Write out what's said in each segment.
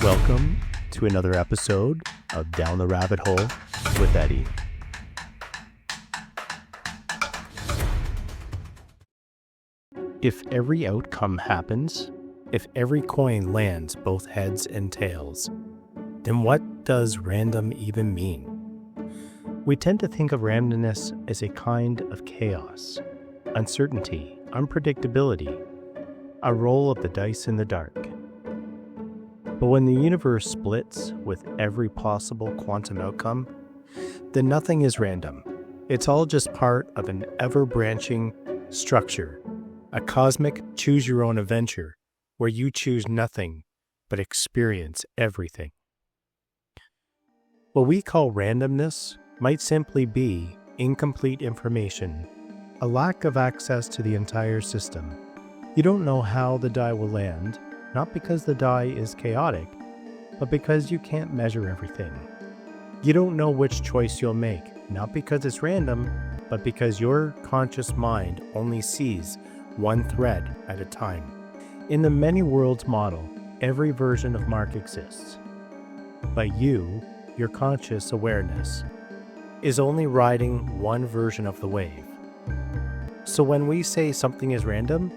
Welcome to another episode of Down the Rabbit Hole with Eddie. If every outcome happens, if every coin lands both heads and tails, then what does random even mean? We tend to think of randomness as a kind of chaos, uncertainty, unpredictability, a roll of the dice in the dark. But when the universe splits with every possible quantum outcome, then nothing is random. It's all just part of an ever-branching structure, a cosmic choose-your-own adventure where you choose nothing but experience everything. What we call randomness might simply be incomplete information, a lack of access to the entire system. You don't know how the die will land, not because the die is chaotic, but because you can't measure everything. You don't know which choice you'll make, not because it's random, but because your conscious mind only sees one thread at a time. In the many worlds model, every version of Mark exists. But you, your conscious awareness, is only riding one version of the wave. So when we say something is random,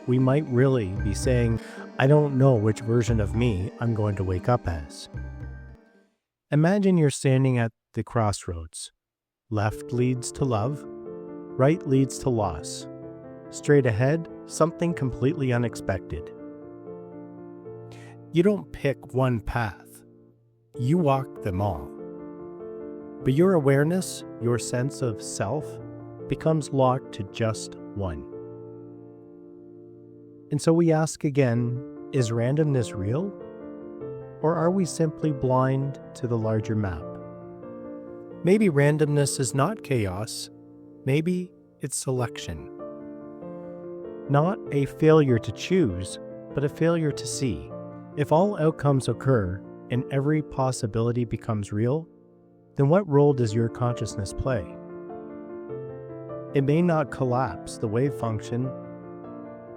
we might really be saying, I don't know which version of me I'm going to wake up as. Imagine you're standing at the crossroads. Left leads to love, right leads to loss. Straight ahead, something completely unexpected. You don't pick one path. You walk them all. But your awareness, your sense of self, becomes locked to just one. And so we ask again, is randomness real? Or are we simply blind to the larger map? Maybe randomness is not chaos. Maybe it's selection. Not a failure to choose, but a failure to see. If all outcomes occur and every possibility becomes real, then what role does your consciousness play? It may not collapse the wave function.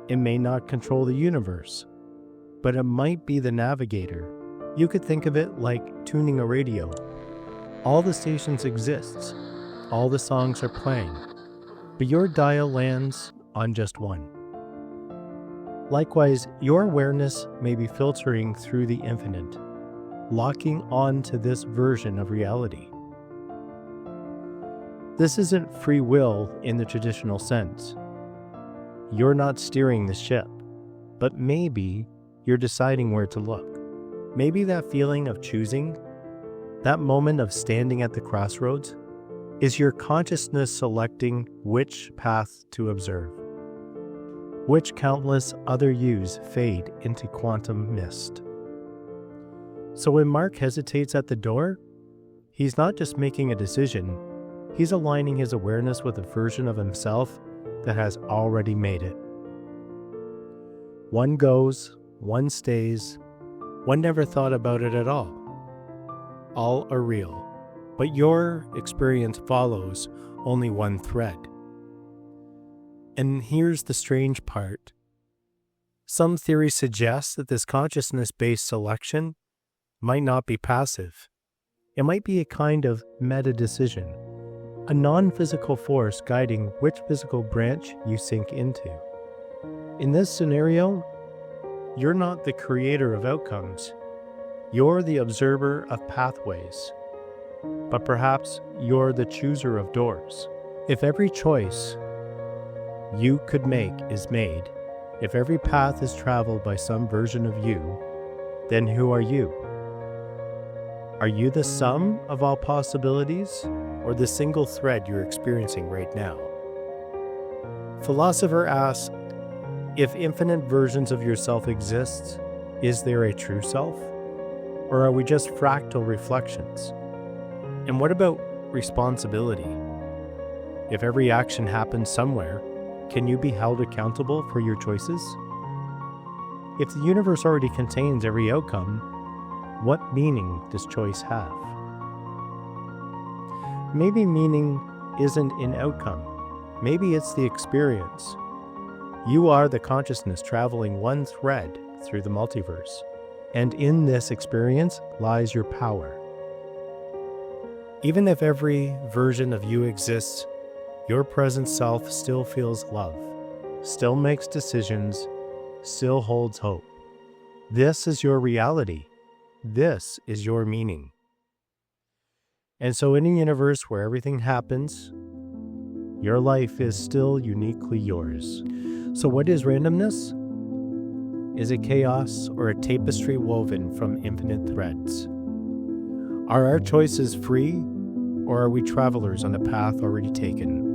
It may not control the universe, but it might be the navigator. You could think of it like tuning a radio. All the stations exist, all the songs are playing, but your dial lands on just one. Likewise, your awareness may be filtering through the infinite, locking on to this version of reality. This isn't free will in the traditional sense. You're not steering the ship, but maybe you're deciding where to look. Maybe that feeling of choosing, that moment of standing at the crossroads, is your consciousness selecting which path to observe, which countless other yous fade into quantum mist. So when Mark hesitates at the door, he's not just making a decision, he's aligning his awareness with a version of himself that has already made it. One goes, one stays, one never thought about it at all. All are real, but your experience follows only one thread. And here's the strange part. Some theories suggest that this consciousness-based selection might not be passive. It might be a kind of meta-decision, a non-physical force guiding which physical branch you sink into. In this scenario, you're not the creator of outcomes. You're the observer of pathways. But perhaps you're the chooser of doors. If every choice you could make is made, if every path is traveled by some version of you, then who are you? Are you the sum of all possibilities, or the single thread you're experiencing right now? Philosopher asks, if infinite versions of yourself exist, is there a true self? Or are we just fractal reflections? And what about responsibility? If every action happens somewhere, can you be held accountable for your choices? If the universe already contains every outcome, what meaning does choice have? Maybe meaning isn't in outcome. Maybe it's the experience. You are the consciousness traveling one thread through the multiverse. And in this experience lies your power. Even if every version of you exists, your present self still feels love, still makes decisions, still holds hope. This is your reality. This is your meaning. And so in a universe where everything happens, your life is still uniquely yours. So what is randomness? Is it chaos or a tapestry woven from infinite threads? Are our choices free, or are we travelers on a path already taken?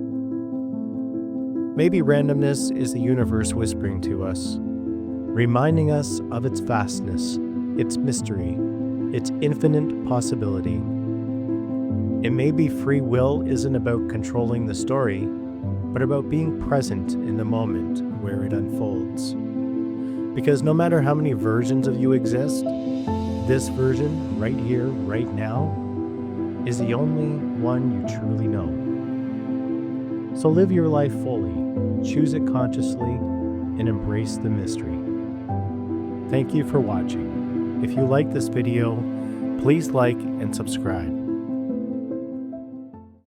Maybe randomness is the universe whispering to us, reminding us of its vastness, its mystery, its infinite possibility. It may be free will isn't about controlling the story, but about being present in the moment where it unfolds. Because no matter how many versions of you exist, this version, right here, right now, is the only one you truly know. So live your life fully, choose it consciously, and embrace the mystery. Thank you for watching. If you like this video, please like and subscribe.